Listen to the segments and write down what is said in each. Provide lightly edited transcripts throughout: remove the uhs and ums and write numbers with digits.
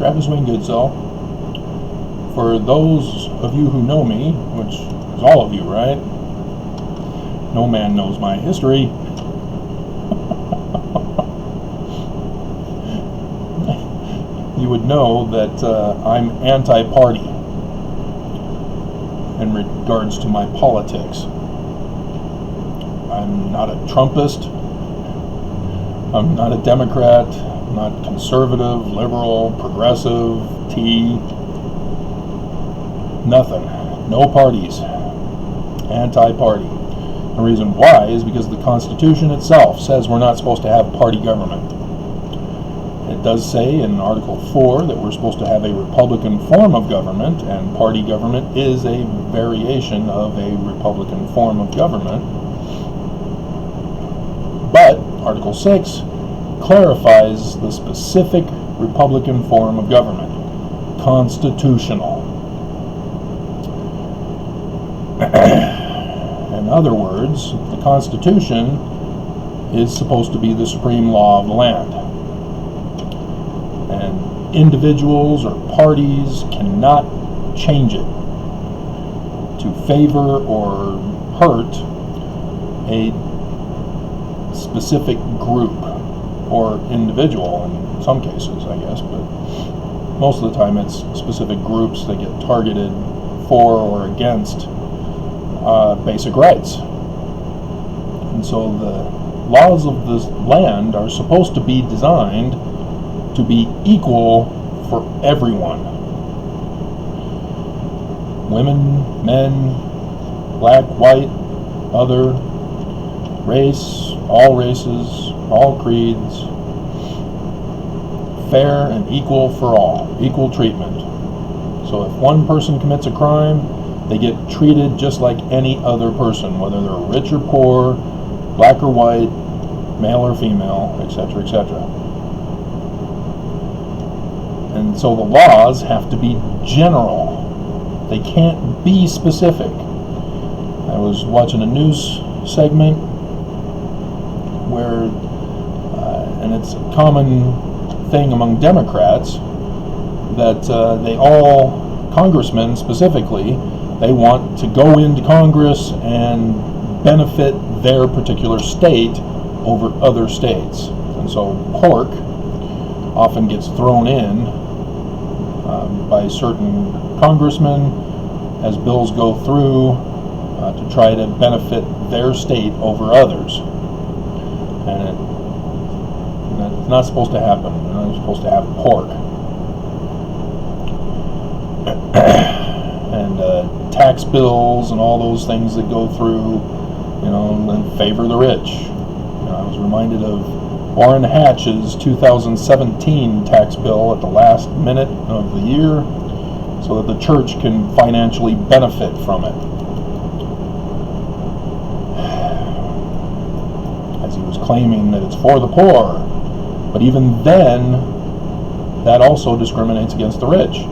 Grab a swing, good soul. For those of you who know me, which is all of you, right? No man knows my history. You would know that I'm anti-party in regards to my politics. I'm not a Trumpist. I'm not a Democrat. I'm not conservative, liberal, progressive, T. Nothing. No parties. Anti-party. The reason why is because the Constitution itself says we're not supposed to have party government. It does say in Article 4 that we're supposed to have a Republican form of government, and party government is a variation of a Republican form of government. But Article 6 clarifies the specific Republican form of government, constitutional. In other words, the Constitution is supposed to be the supreme law of the land. And individuals or parties cannot change it to favor or hurt a specific group or individual in some cases, I guess, but most of the time it's specific groups that get targeted for or against basic rights. And so the laws of this land are supposed to be designed to be equal for everyone. Women, men, black, white, other, race, all races, all creeds, fair and equal for all, equal treatment. So if one person commits a crime, they get treated just like any other person, whether they're rich or poor, black or white, male or female, etc., etc. And so the laws have to be general. They can't be specific. I was watching a news segment where, and it's a common thing among Democrats, that they all, congressmen specifically, they want to go into Congress and benefit their particular state over other states. And so pork often gets thrown in by certain congressmen as bills go through to try to benefit their state over others. And it's not supposed to happen. You're not supposed to have pork. And tax bills and all those things that go through, and favor the rich. I was reminded of Orrin Hatch's 2017 tax bill at the last minute of the year so that the church can financially benefit from it. As he was claiming that it's for the poor. But even then, that also discriminates against the rich.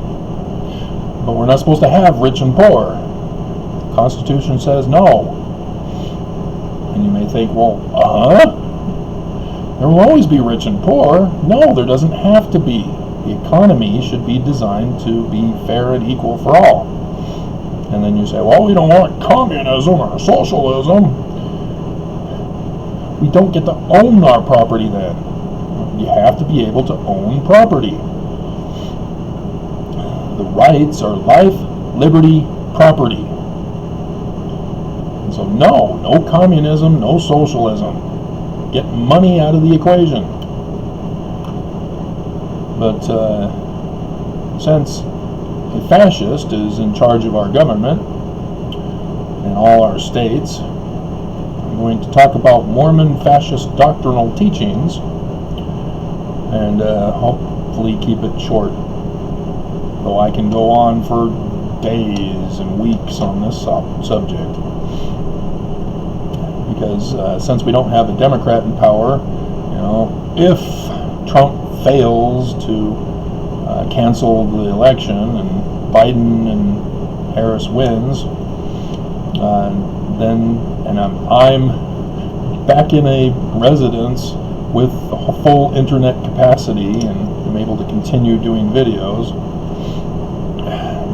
But we're not supposed to have rich and poor. The Constitution says no. And you may think, well, there will always be rich and poor. No, there doesn't have to be. The economy should be designed to be fair and equal for all. And then you say, well, we don't want communism or socialism. We don't get to own our property then. You have to be able to own property. The rights are life, liberty, property. And so no communism, no socialism. Get money out of the equation. But since a fascist is in charge of our government in all our states, I'm going to talk about Mormon fascist doctrinal teachings and hopefully keep it short. Though I can go on for days and weeks on this subject. Because since we don't have a Democrat in power, if Trump fails to cancel the election and Biden and Harris wins, then I'm back in a residence with full internet capacity, and I'm able to continue doing videos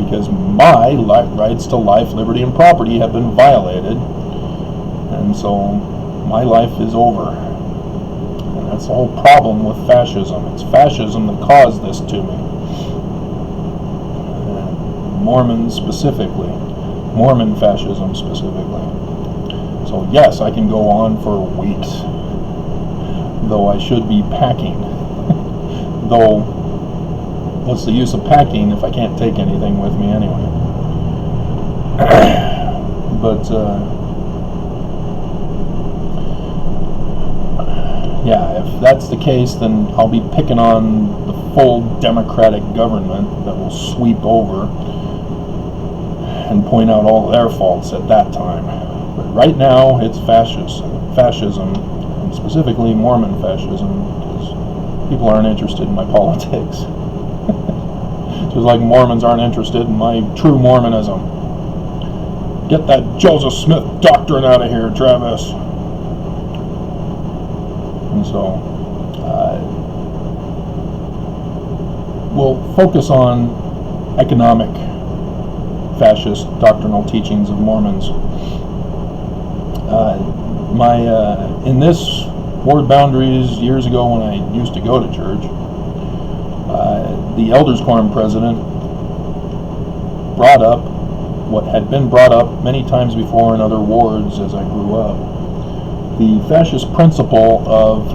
because my rights to life, liberty, and property have been violated, and so my life is over. And that's the whole problem with fascism. It's fascism that caused this to me. Mormons specifically. Mormon fascism specifically. So yes, I can go on for weeks, though I should be packing. Though, what's the use of packing if I can't take anything with me anyway? But, yeah, if that's the case, then I'll be picking on the full democratic government that will sweep over and point out all their faults at that time. But right now, it's fascism, and specifically Mormon fascism, because people aren't interested in my politics. Just like Mormons aren't interested in my true Mormonism. Get that Joseph Smith doctrine out of here, Travis. And so, we'll focus on economic fascist doctrinal teachings of Mormons. In this Ward Boundaries years ago when I used to go to church, the Elders Quorum president brought up what had been brought up many times before in other wards as I grew up, the fascist principle of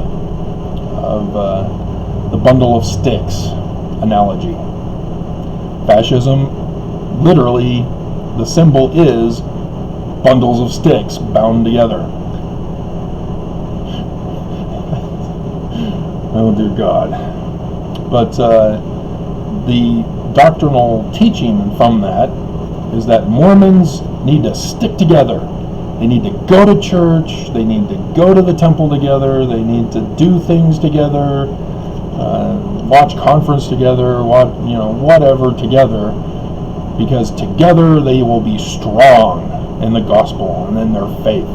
the bundle of sticks analogy. Fascism, literally, the symbol is bundles of sticks bound together. Oh dear God. But the doctrinal teaching from that is that Mormons need to stick together. They need to go to church, they need to go to the temple together, they need to do things together, watch conference together, whatever together, because together they will be strong in the gospel and in their faith.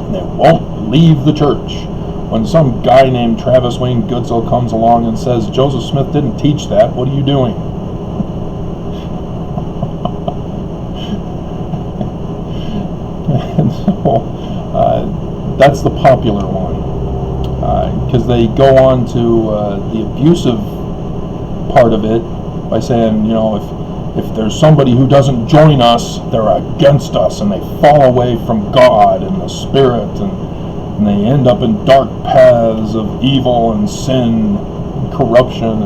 And they won't leave the church. When some guy named Travis Wayne Goodsell comes along and says, Joseph Smith didn't teach that, what are you doing? And so, that's the popular one. Because they go on to the abusive part of it by saying, if there's somebody who doesn't join us, they're against us, and they fall away from God and the Spirit, and they end up in dark paths of evil and sin and corruption.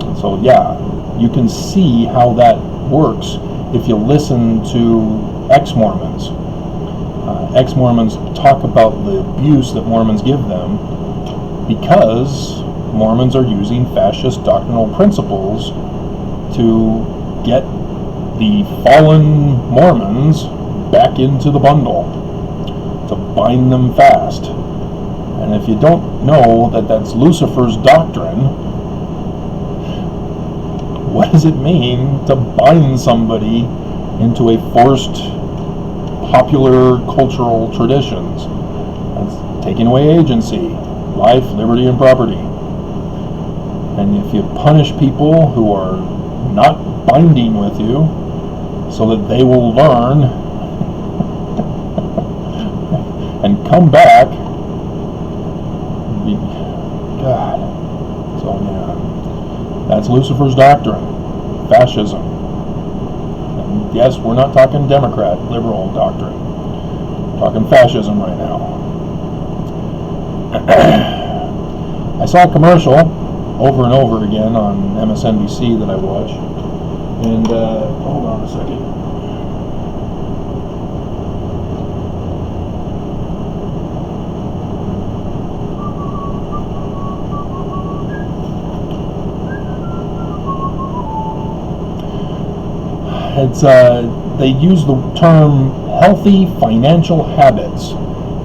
And so, yeah, you can see how that works if you listen to ex-Mormons. Ex-Mormons talk about the abuse that Mormons give them because Mormons are using fascist doctrinal principles to get the fallen Mormons back into the bundle, to bind them fast. And if you don't know that that's Lucifer's doctrine, what does it mean to bind somebody into a forced popular cultural traditions? That's taking away agency, life, liberty, and property. And if you punish people who are not binding with you so that they will learn and come back, God. So yeah, that's Lucifer's doctrine, fascism. And yes, we're not talking Democrat, liberal doctrine. We're talking fascism right now. I saw a commercial over and over again on MSNBC that I watch. And, hold on a second. It's, they use the term healthy financial habits.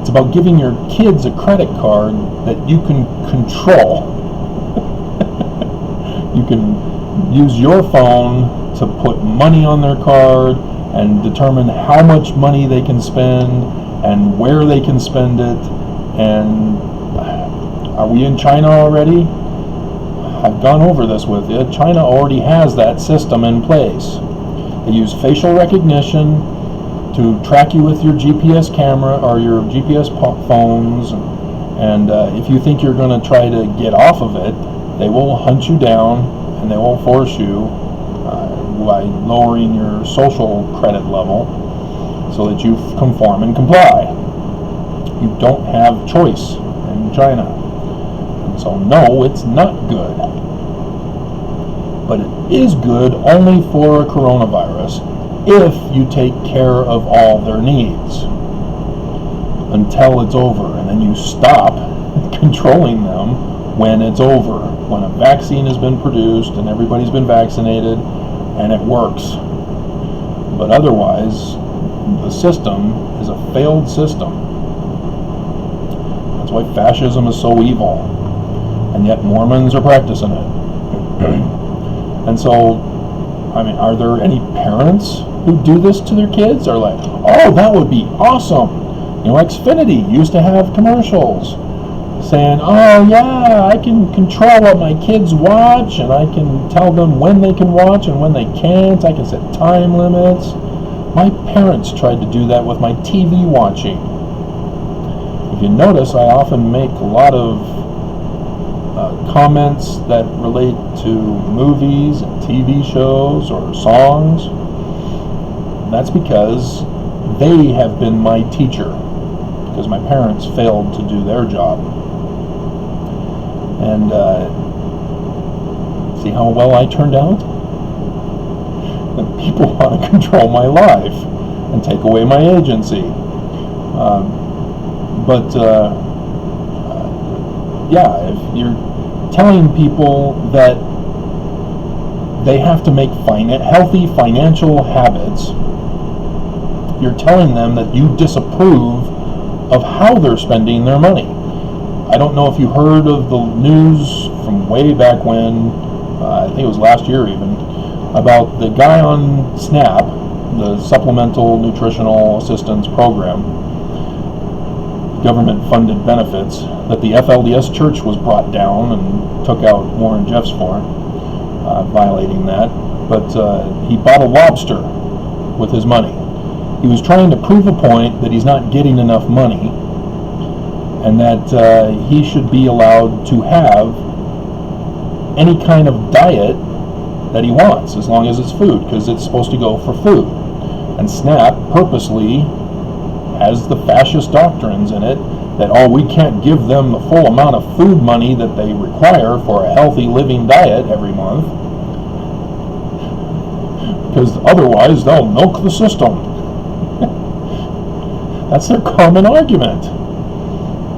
It's about giving your kids a credit card that you can control. You can use your phone to put money on their card and determine how much money they can spend and where they can spend it. And are we in China already? I've gone over this with you. China already has that system in place. They use facial recognition to track you with your GPS camera or your GPS phones, and if you think you're going to try to get off of it, they will hunt you down and they will force you by lowering your social credit level so that you conform and comply. You don't have choice in China. And so no, it's not good. But it is good only for a coronavirus if you take care of all their needs until it's over, and then you stop controlling them when it's over, when a vaccine has been produced and everybody's been vaccinated and it works. But otherwise, the system is a failed system. That's why fascism is so evil, and yet Mormons are practicing it. And so, I mean, are there any parents who do this to their kids? Are like, oh, that would be awesome. You know, Xfinity used to have commercials saying, oh yeah, I can control what my kids watch, and I can tell them when they can watch and when they can't. I can set time limits. My parents tried to do that with my TV watching. If you notice, I often make a lot of comments that relate to movies and TV shows or songs. That's because they have been my teacher, because my parents failed to do their job. And see how well I turned out? The people want to control my life and take away my agency. Yeah, if you're telling people that they have to make healthy financial habits, you're telling them that you disapprove of how they're spending their money. I don't know if you heard of the news from way back when, I think it was last year even, about the guy on SNAP, the Supplemental Nutritional Assistance Program, government-funded benefits, that the FLDS Church was brought down and took out Warren Jeffs for, violating that. But he bought a lobster with his money. He was trying to prove a point that he's not getting enough money, and that he should be allowed to have any kind of diet that he wants, as long as it's food, because it's supposed to go for food. And SNAP purposely has the fascist doctrines in it that, oh, we can't give them the full amount of food money that they require for a healthy living diet every month, because otherwise they'll milk the system. That's their common argument.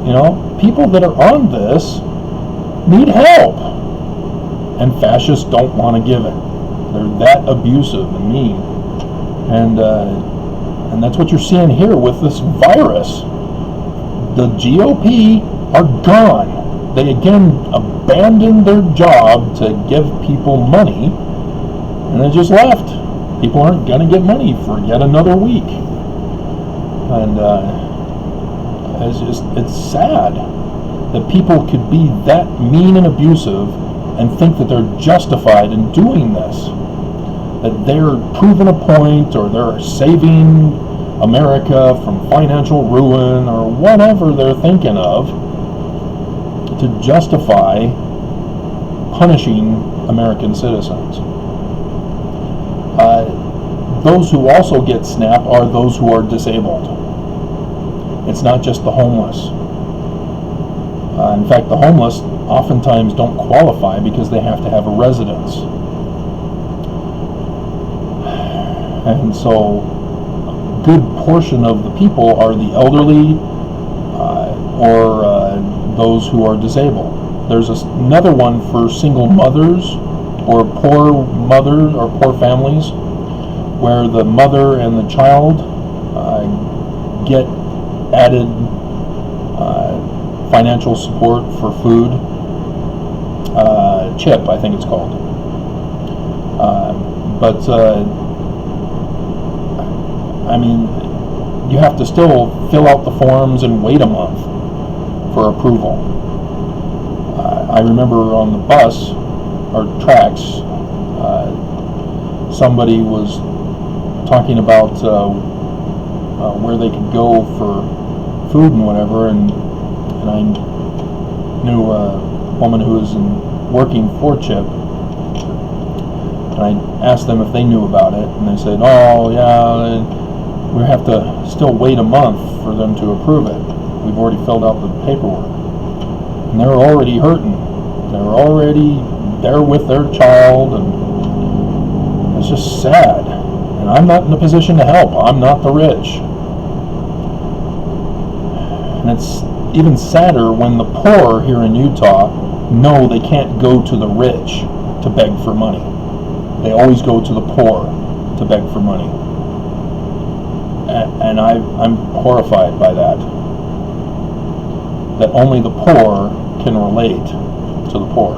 You know, people that are on this need help, and fascists don't want to give it. They're that abusive and mean. And that's what you're seeing here with this virus. The GOP are gone. They again abandoned their job to give people money, and they just left. People aren't going to get money for yet another week. And it's sad that people could be that mean and abusive and think that they're justified in doing this, that they're proving a point, or they're saving America from financial ruin, or whatever they're thinking of, to justify punishing American citizens. Those who also get SNAP are those who are disabled. It's not just the homeless. In fact, the homeless oftentimes don't qualify because they have to have a residence. And so a good portion of the people are the elderly or those who are disabled. There's another one for single mothers or poor mothers or poor families, where the mother and the child get added financial support for food. CHIP, I think it's called. I mean, you have to still fill out the forms and wait a month for approval. I remember on the bus or tracks, somebody was talking about where they could go for food and whatever, and I knew a woman who was working for CHIP, and I asked them if they knew about it, and they said, oh yeah, we have to still wait a month for them to approve it. We've already filled out the paperwork. And they were already hurting. They were already there with their child, and it's just sad. And I'm not in a position to help. I'm not the rich. And it's even sadder when the poor here in Utah know they can't go to the rich to beg for money. They always go to the poor to beg for money. And I'm horrified by that. That only the poor can relate to the poor.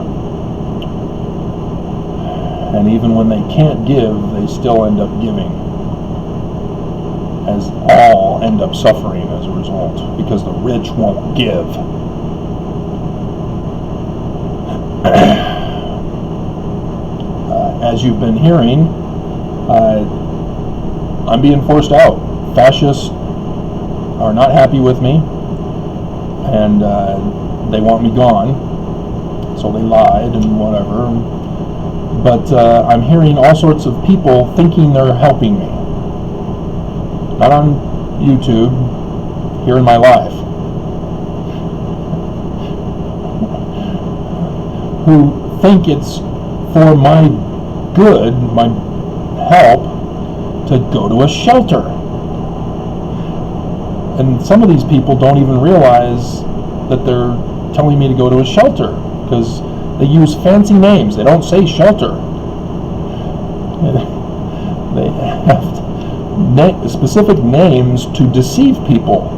And even when they can't give, they still end up giving, as all end up suffering as a result, because the rich won't give. As you've been hearing, I'm being forced out. Fascists are not happy with me, and they want me gone, so they lied and whatever. But I'm hearing all sorts of people thinking they're helping me. Not on YouTube, here in my life. Who think it's for my good, my help, to go to a shelter. And some of these people don't even realize that they're telling me to go to a shelter, because they use fancy names. They don't say shelter. They have specific names to deceive people.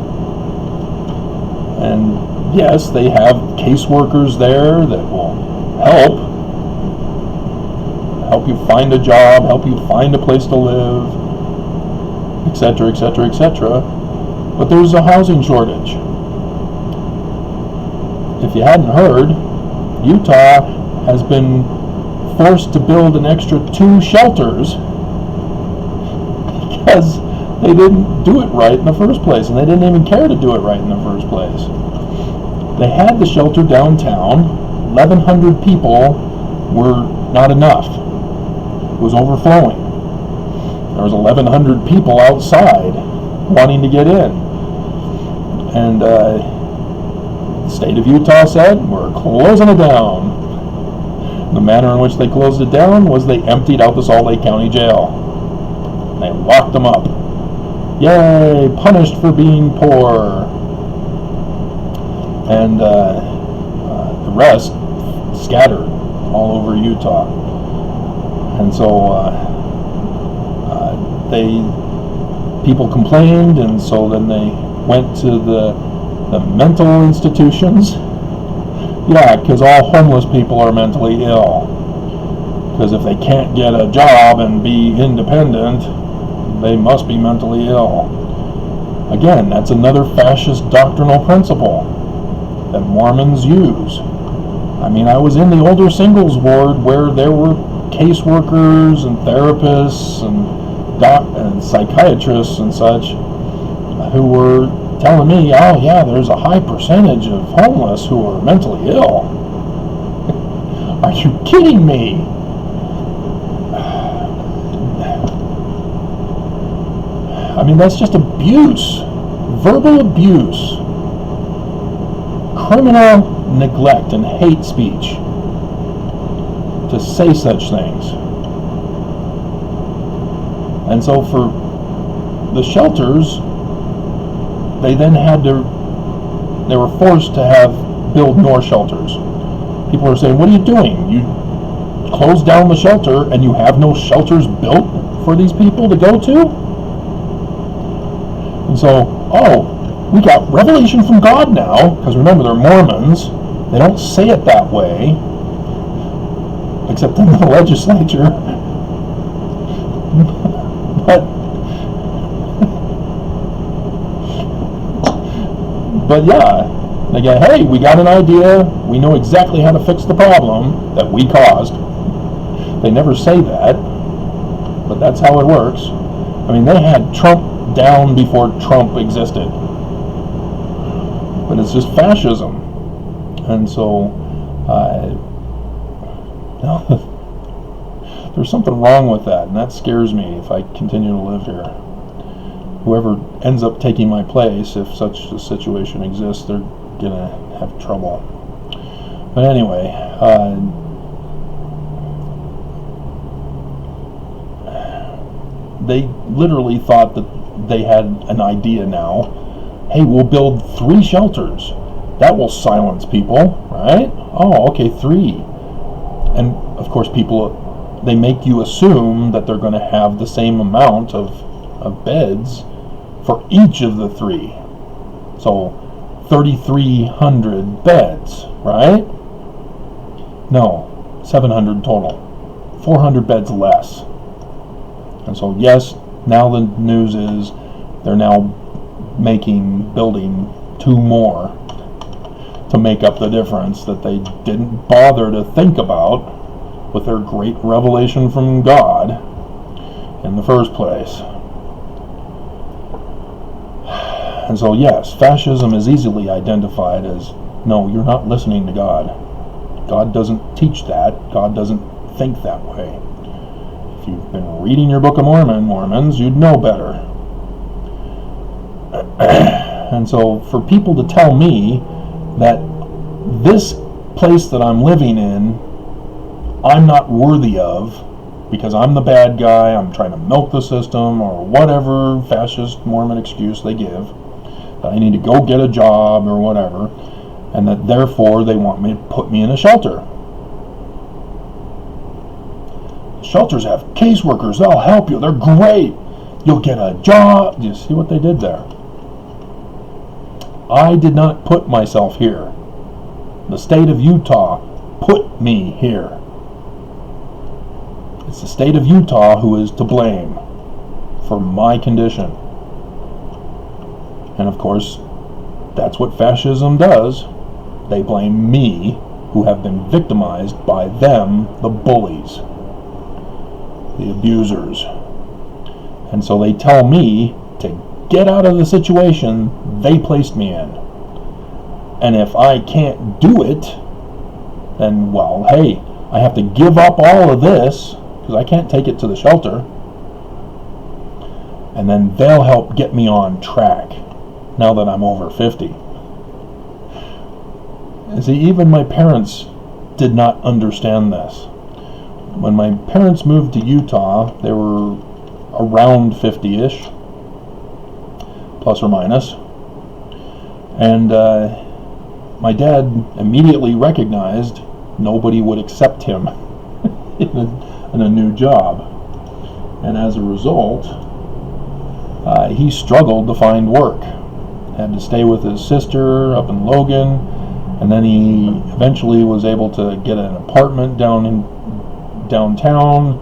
And yes, they have caseworkers there that will help you find a job, help you find a place to live, etc., etc., etc. But there's a housing shortage. If you hadn't heard, Utah has been forced to build an extra 2 shelters because they didn't do it right in the first place, and they didn't even care to do it right in the first place. They had the shelter downtown. 1,100 people were not enough. It was overflowing. There was 1,100 people outside wanting to get in. And the state of Utah said, we're closing it down. The manner in which they closed it down was they emptied out the Salt Lake County Jail. They locked them up. Yay, punished for being poor. And the rest scattered all over Utah. And so people complained, and so then they went to the mental institutions. Yeah, because all homeless people are mentally ill. Because if they can't get a job and be independent, they must be mentally ill. Again, that's another fascist doctrinal principle that Mormons use. I mean, I was in the older singles ward where there were caseworkers and therapists and psychiatrists and such who were telling me, oh yeah, there's a high percentage of homeless who are mentally ill. Are you kidding me? I mean, that's just abuse. Verbal abuse. Criminal neglect and hate speech to say such things. And so for the shelters, they then they were forced to build more shelters. People are saying, what are you doing? You closed down the shelter and you have no shelters built for these people to go to? And so, we got revelation from God now, because remember, they're Mormons. They don't say it that way, except in the legislature. But But yeah, they go, hey, we got an idea. We know exactly how to fix the problem that we caused. They never say that, but that's how it works. I mean, they had Trump down before Trump existed. But it's just fascism. And so, there's something wrong with that, and that scares me if I continue to live here. Whoever ends up taking my place, if such a situation exists, they're gonna have trouble. But anyway, they literally thought that they had an idea now. Hey, we'll build 3 shelters. That will silence people, right? Oh, okay, 3. And of course, people, they make you assume that they're going to have the same amount of beds for each of the 3. So 3,300 beds, right? No, 700 total. 400 beds less. And so yes, now the news is they're now building 2 more to make up the difference that they didn't bother to think about with their great revelation from God in the first place. And so yes, fascism is easily identified as, no, you're not listening to God. God doesn't teach that. God doesn't think that way. If you've been reading your Book of Mormons, you'd know better. And so for people to tell me that this place that I'm living in, I'm not worthy of, because I'm the bad guy, I'm trying to milk the system, or whatever fascist Mormon excuse they give, that I need to go get a job or whatever, and that therefore they want me to put me in a shelter. Shelters have caseworkers, they'll help you, they're great, you'll get a job. You see what they did there? I did not put myself here. The state of Utah put me here. It's the state of Utah who is to blame for my condition. And of course, that's what fascism does. They blame me, who have been victimized by them, the bullies, the abusers. And so they tell me to get out of the situation they placed me in. And if I can't do it, then, well, hey, I have to give up all of this, because I can't take it to the shelter. And then they'll help get me on track, now that I'm over 50. And see, even my parents did not understand this. When my parents moved to Utah, they were around 50-ish, plus or minus. And my dad immediately recognized nobody would accept him in a new job. And as a result, he struggled to find work. Had to stay with his sister up in Logan, and then he eventually was able to get an apartment downtown,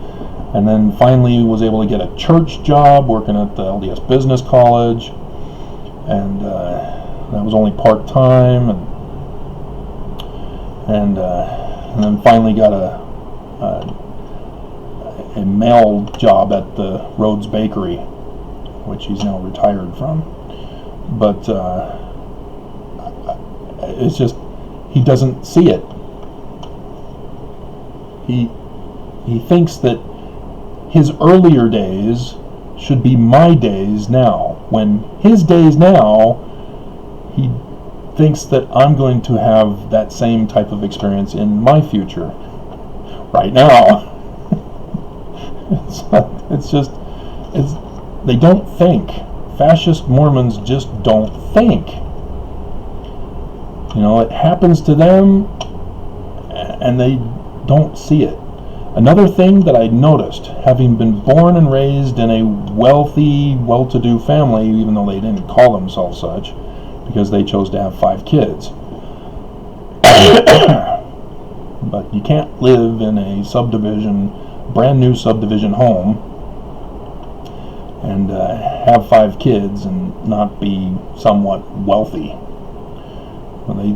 and then finally was able to get a church job working at the LDS Business College, and that was only part-time, and then finally got a mail job at the Rhodes Bakery, which he's now retired from. But it's just, he doesn't see it. He thinks that his earlier days should be my days now, when his days now, he thinks that I'm going to have that same type of experience in my future right now. They don't think. Fascist Mormons just don't think. You know, it happens to them and they don't see it. Another thing that I noticed, having been born and raised in a wealthy, well-to-do family, even though they didn't call themselves such, because they chose to have 5 kids. But you can't live in a subdivision, brand new subdivision home, and have 5 kids and not be somewhat wealthy. When they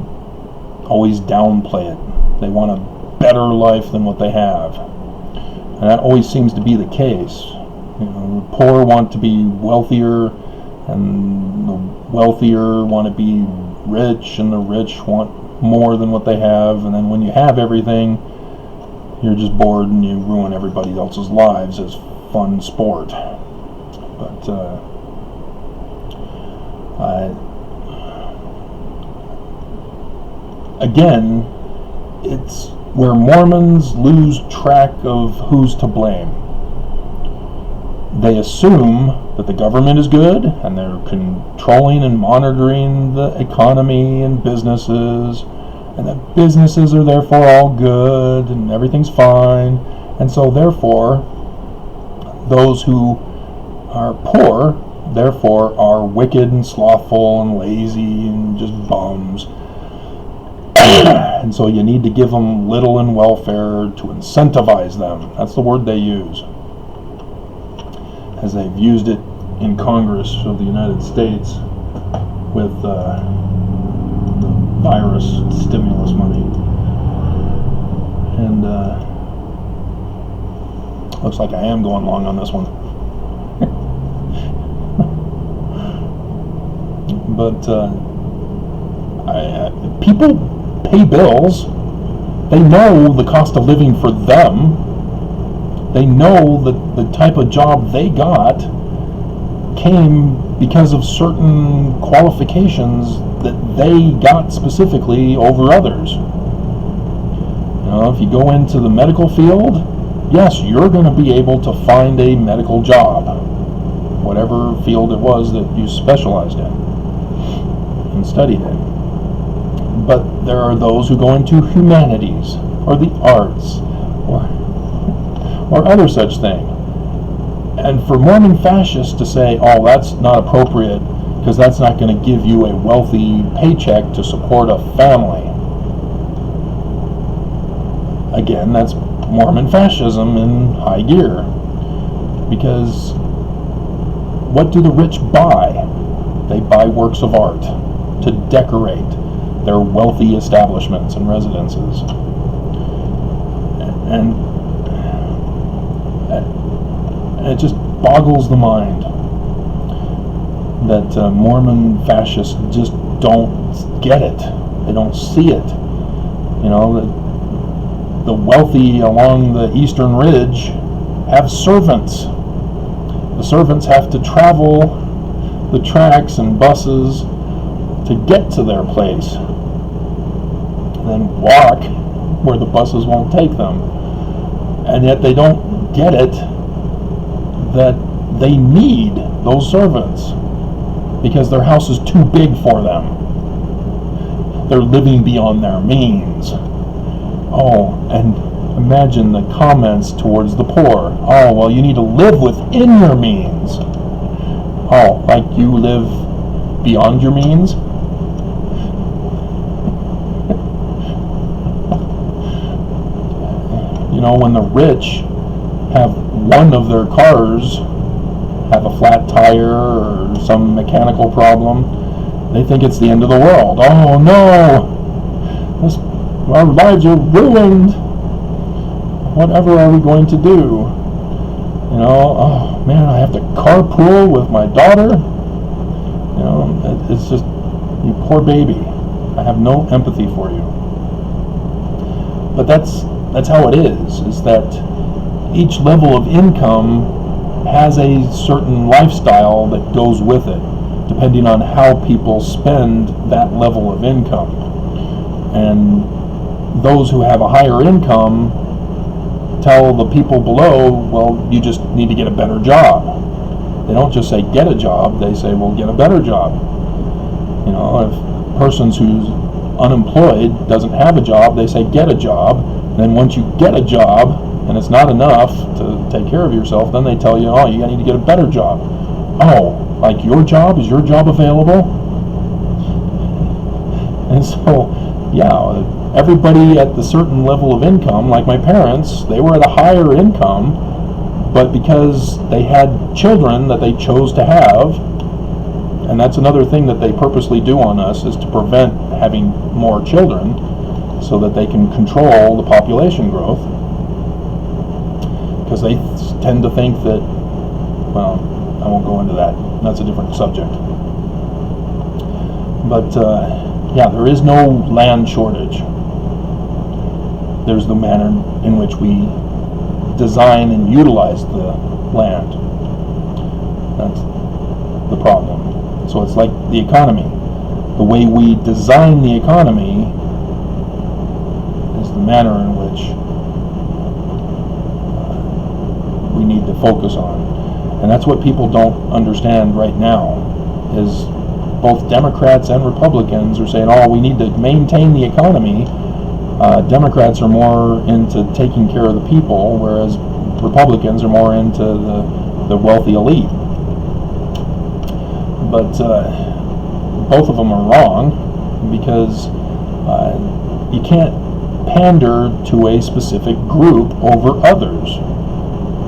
always downplay it. They want a better life than what they have. And that always seems to be the case. You know, the poor want to be wealthier, and the wealthier want to be rich, and the rich want more than what they have. And then when you have everything, you're just bored and you ruin everybody else's lives as fun sport. But again, it's where Mormons lose track of who's to blame. They assume that the government is good and they're controlling and monitoring the economy and businesses, and that businesses are therefore all good and everything's fine, and so therefore those who are poor therefore are wicked and slothful and lazy and just bums. And so you need to give them little in welfare to incentivize them. That's the word they use, as they've used it in Congress of the United States with the virus stimulus money. And looks like I am going long on this one. But people pay bills. They know the cost of living for them. They know that the type of job they got came because of certain qualifications that they got specifically over others. You know, if you go into the medical field, yes, you're going to be able to find a medical job, whatever field it was that you specialized in and studied in. But there are those who go into humanities or the arts or other such thing. And for Mormon fascists to say, oh, that's not appropriate because that's not going to give you a wealthy paycheck to support a family. Again, that's Mormon fascism in high gear. Because what do the rich buy? They buy works of art to decorate their wealthy establishments and residences. And it just boggles the mind that Mormon fascists just don't get it. They don't see it. You know, the wealthy along the Eastern Ridge have servants. The servants have to travel the tracks and buses to get to their place, and then walk where the buses won't take them. And yet they don't get it that they need those servants because their house is too big for them. They're living beyond their means. Oh, and imagine the comments towards the poor. Oh, well, you need to live within your means. Oh, like you live beyond your means? You know, when the rich have one of their cars have a flat tire or some mechanical problem, they think it's the end of the world. Oh no! Our lives are ruined. Whatever are we going to do? You know, oh man, I have to carpool with my daughter. You know, it's just, you poor baby. I have no empathy for you. But that's how it is that each level of income has a certain lifestyle that goes with it, depending on how people spend that level of income. And those who have a higher income tell the people below, well, you just need to get a better job. They don't just say get a job, they say, well, get a better job. You know, if persons who's unemployed doesn't have a job, they say get a job. And then once you get a job and it's not enough to take care of yourself, then they tell you, oh, you need to get a better job. Oh, like your job? Is your job available? And so, yeah, everybody at the certain level of income, like my parents, they were at a higher income, but because they had children that they chose to have, And that's another thing that they purposely do on us, is to prevent having more children so that they can control the population growth. Because they tend to think that, well, I won't go into that. That's a different subject. But yeah, there is no land shortage. There's the manner in which we design and utilize the land. That's the problem. So it's like the economy. The way we design the economy is the manner in which we need to focus on. And that's what people don't understand right now, is both Democrats and Republicans are saying, oh, we need to maintain the economy. Democrats are more into taking care of the people, whereas Republicans are more into the wealthy elite. But both of them are wrong, because you can't pander to a specific group over others.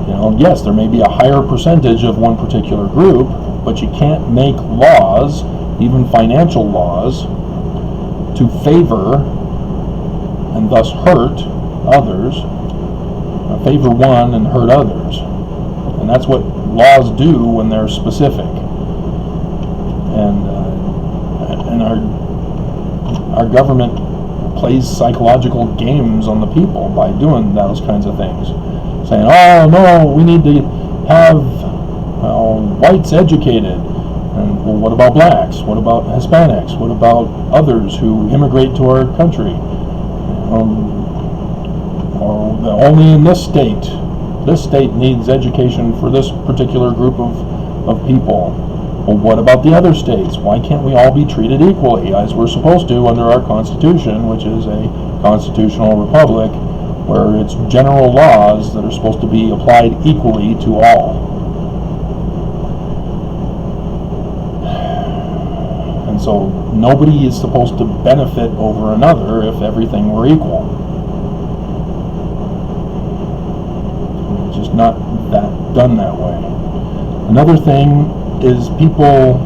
You know, yes, there may be a higher percentage of one particular group, but you can't make laws, even financial laws, to favor and thus hurt others, favor one and hurt others. And that's what laws do when they're specific. And our government plays psychological games on the people by doing those kinds of things. Saying, oh no, we need to have whites educated. And well, what about blacks? What about Hispanics? What about others who immigrate to our country? Or only in this state needs education for this particular group of people. Well, what about the other states? Why can't we all be treated equally, as we're supposed to under our Constitution, which is a constitutional republic, where it's general laws that are supposed to be applied equally to all. And so nobody is supposed to benefit over another if everything were equal. It's just not done that way. Another thing is people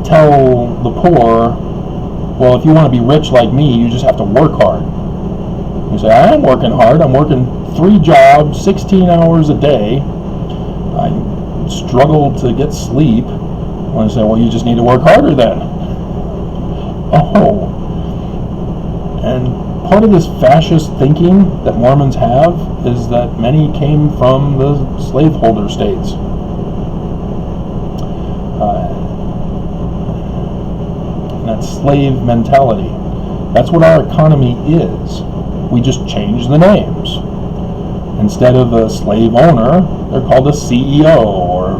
tell the poor, well, if you want to be rich like me, you just have to work hard. You say, I'm working hard. I'm working 3 jobs, 16 hours a day. I struggle to get sleep. Well, I say, well, you just need to work harder then. Oh. And part of this fascist thinking that Mormons have is that many came from the slaveholder states. And that slave mentality. That's what our economy is. We just change the names. Instead of a slave owner, they're called a CEO or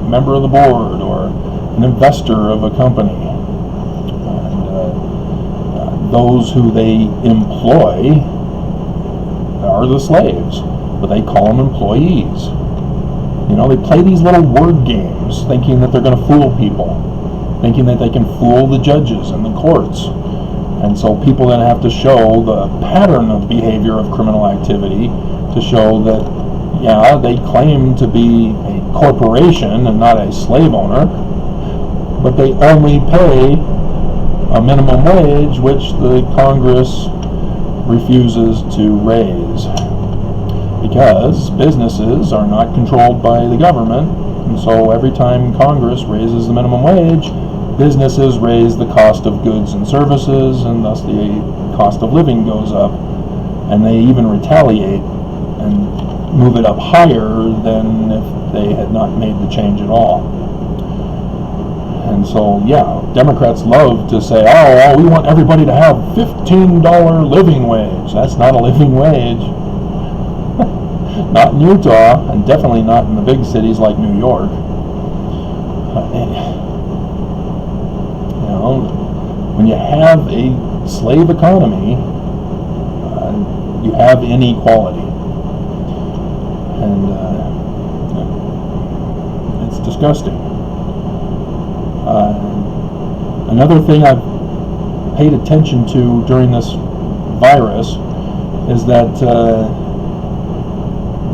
member of the board or an investor of a company. And those who they employ are the slaves, but they call them employees. You know, they play these little word games thinking that they're going to fool people, thinking that they can fool the judges and the courts. And so people then have to show the pattern of behavior of criminal activity to show that, yeah, they claim to be a corporation and not a slave owner, but they only pay a minimum wage which the Congress refuses to raise, because businesses are not controlled by the government, and so every time Congress raises the minimum wage, businesses raise the cost of goods and services, and thus the cost of living goes up, and they even retaliate and move it up higher than if they had not made the change at all. And so, yeah, Democrats love to say, oh, we want everybody to have $15 living wage. That's not a living wage. Not in Utah, and definitely not in the big cities like New York. When you have a slave economy, you have inequality. And it's disgusting. Another thing I've paid attention to during this virus is that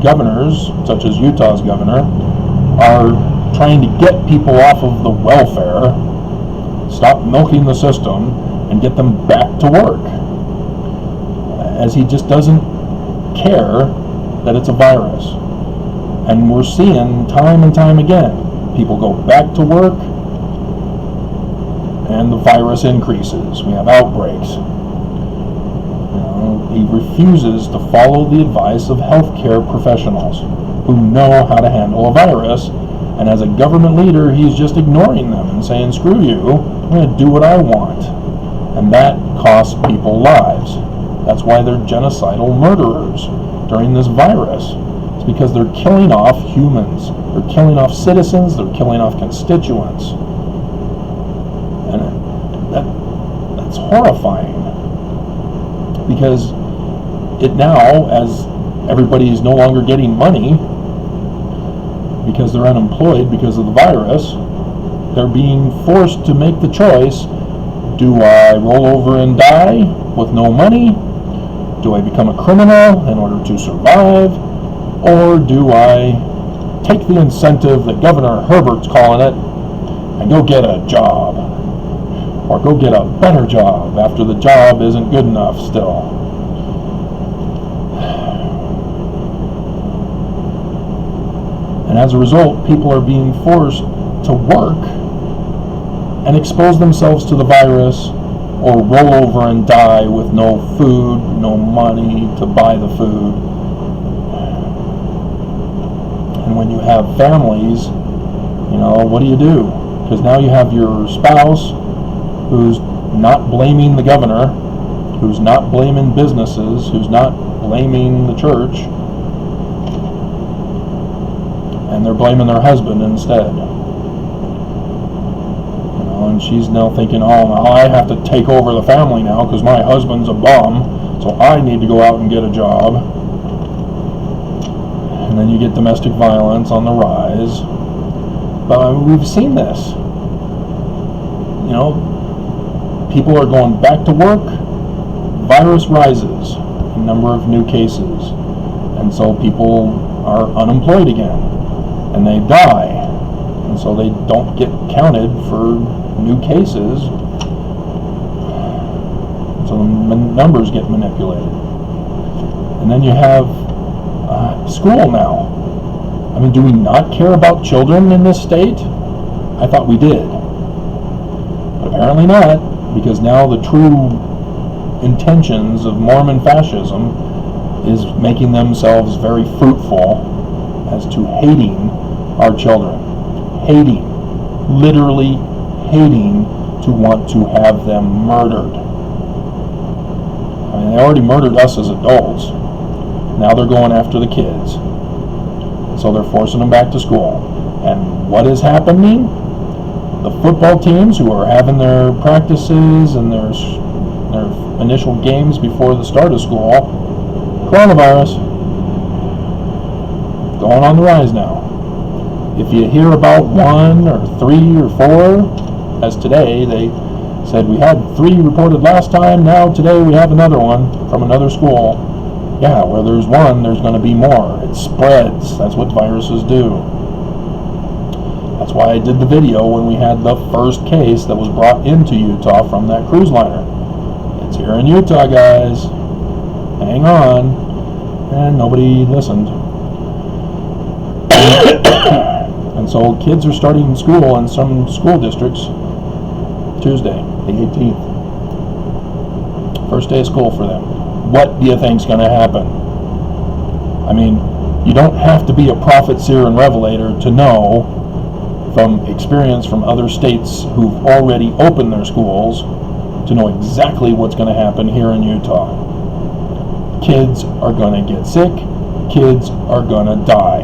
governors, such as Utah's governor, are trying to get people off of the welfare, stop milking the system, and get them back to work. As he just doesn't care that it's a virus. And we're seeing time and time again, people go back to work and the virus increases. We have outbreaks. He refuses to follow the advice of healthcare professionals who know how to handle a virus, and as a government leader, he's just ignoring them and saying, screw you, I'm going to do what I want. And that costs people lives. That's why they're genocidal murderers during this virus. It's because they're killing off humans. They're killing off citizens. They're killing off constituents. And that's horrifying. Because it now, as everybody is no longer getting money because they're unemployed because of the virus, they're being forced to make the choice: do I roll over and die with no money? Do I become a criminal in order to survive? Or do I take the incentive that Governor Herbert's calling it and go get a job? Or go get a better job after the job isn't good enough still? And as a result, people are being forced to work and expose themselves to the virus, or roll over and die with no food, no money to buy the food. And when you have families, what do? Because now you have your spouse who's not blaming the governor, who's not blaming businesses, who's not blaming the church, and they're blaming their husband instead. And she's now thinking, oh, now I have to take over the family now because my husband's a bum, so I need to go out and get a job. And then you get domestic violence on the rise. But we've seen this. People are going back to work, virus rises in number of new cases, and so people are unemployed again, and they die, and so they don't get counted for new cases, so the numbers get manipulated. And then you have school now. Do we not care about children in this state? I thought we did, but apparently not, because now the true intentions of Mormon fascism is making themselves very fruitful as to hating our children, literally hating to want to have them murdered. They already murdered us as adults. Now they're going after the kids. So they're forcing them back to school. And what is happening? The football teams who are having their practices and their initial games before the start of school, coronavirus, going on the rise now. If you hear about 1 or 3 or 4, as today, they said we had 3 reported last time, now today we have another one from another school. Yeah, where there's one, there's going to be more. It spreads. That's what viruses do. That's why I did the video when we had the first case that was brought into Utah from that cruise liner. It's here in Utah, guys. Hang on. And nobody listened. And so kids are starting school in some school districts Tuesday, the 18th. First day of school for them. What do you think's going to happen? You don't have to be a prophet, seer, and revelator to know from experience from other states who've already opened their schools to know exactly what's going to happen here in Utah. Kids are going to get sick. Kids are going to die.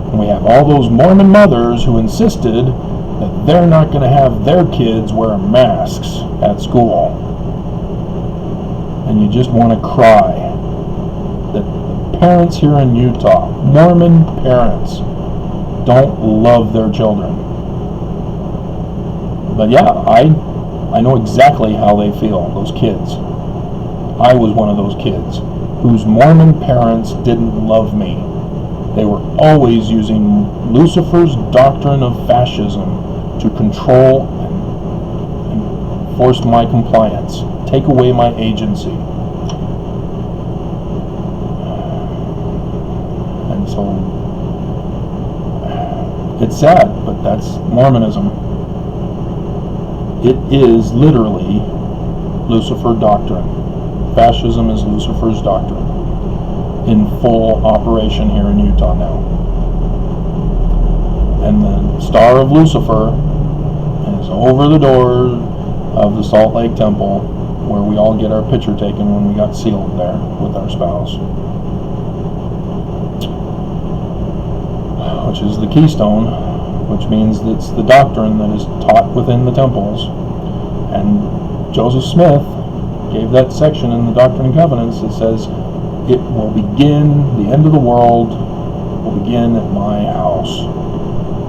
And we have all those Mormon mothers who insisted that they're not going to have their kids wear masks at school. And you just want to cry that the parents here in Utah, Mormon parents, don't love their children. But yeah, I know exactly how they feel, those kids. I was one of those kids whose Mormon parents didn't love me. They were always using Lucifer's doctrine of fascism to control and force my compliance, take away my agency. And so it's sad, but that's Mormonism. It is literally Lucifer doctrine. Fascism is Lucifer's doctrine in full operation here in Utah now. And the star of Lucifer is over the door of the Salt Lake Temple, where we all get our picture taken when we got sealed there with our spouse, which is the keystone, which means it's the doctrine that is taught within the temples. And Joseph Smith gave that section in the Doctrine and Covenants that says, it will begin, the end of the world will begin at my house.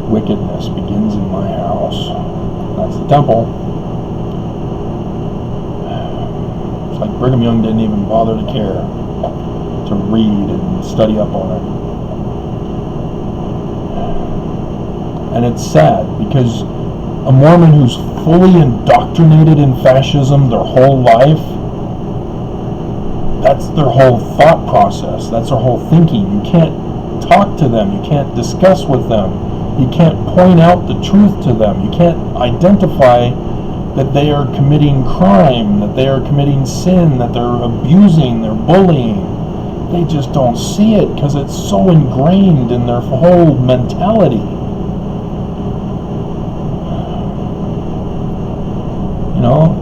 Wickedness begins in my house. That's the temple. It's like Brigham Young didn't even bother to care to read and study up on it. And it's sad because a Mormon who's fully indoctrinated in fascism their whole life, that's their whole thought process, that's their whole thinking. You can't talk to them, you can't discuss with them, you can't point out the truth to them, you can't identify that they are committing crime, that they are committing sin, that they're abusing, they're bullying. They just don't see it because it's so ingrained in their whole mentality. You know?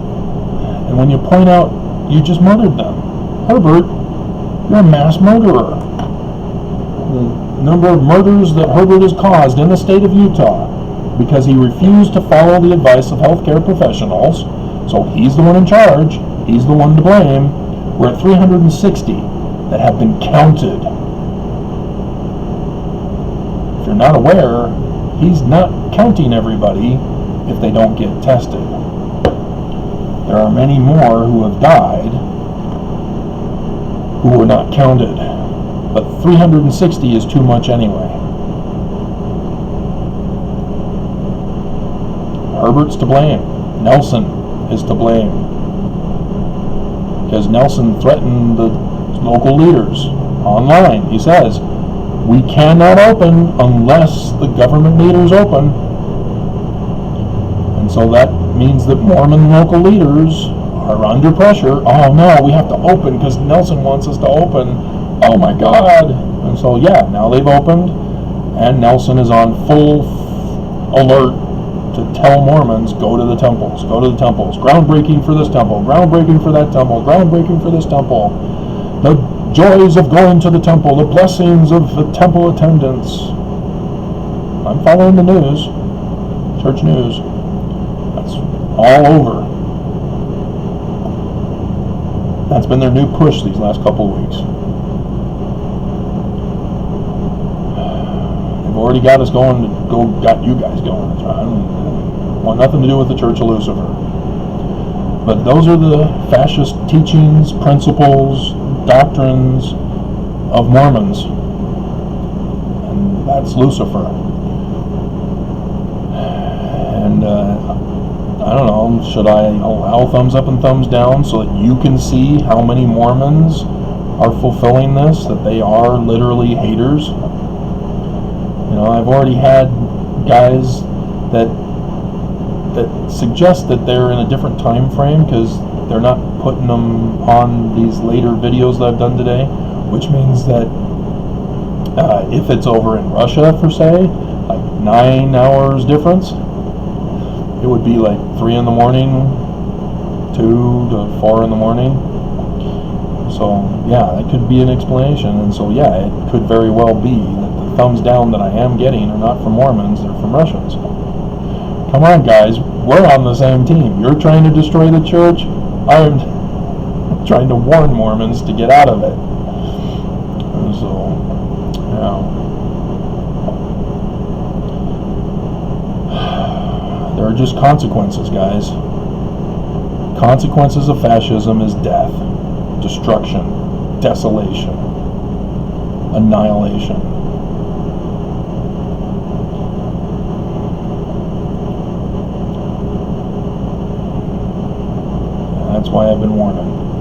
And when you point out, you just murdered them. Herbert, you're a mass murderer. The number of murders that Herbert has caused in the state of Utah because he refused to follow the advice of healthcare professionals, so he's the one in charge, he's the one to blame. We're at 360 that have been counted. If you're not aware, he's not counting everybody if they don't get tested. There are many more who have died who were not counted, but 360 is too much anyway. Herbert's to blame. Nelson is to blame because Nelson threatened the local leaders online. He says, we cannot open unless the government leaders open. And so that means that Mormon local leaders are under pressure. Oh no, we have to open because Nelson wants us to open. Oh my God. And so yeah, now they've opened and Nelson is on full alert to tell Mormons, go to the temples, go to the temples. Groundbreaking for this temple, groundbreaking for that temple, groundbreaking for this temple. The joys of going to the temple, the blessings of the temple attendance. I'm following the news, church news. That's all over. That's been their new push these last couple of weeks. They've already got us going, got you guys going. I don't want nothing to do with the Church of Lucifer. But those are the fascist teachings, principles, doctrines of Mormons. And that's Lucifer. And I don't know, should I allow thumbs up and thumbs down so that you can see how many Mormons are fulfilling this, that they are literally haters? You know, I've already had guys that suggest that they're in a different time frame because they're not putting them on these later videos that I've done today, which means that if it's over in Russia, for say, like 9 hours difference, it would be like 3 in the morning, 2 to 4 in the morning. So yeah, that could be an explanation. And so yeah, it could very well be that the thumbs down that I am getting are not from Mormons, they're from Russians. Come on guys, we're on the same team. You're trying to destroy the church, I'm trying to warn Mormons to get out of it. And so, yeah. There are just consequences, guys. Consequences of fascism is death, destruction, desolation, annihilation. That's why I've been warning.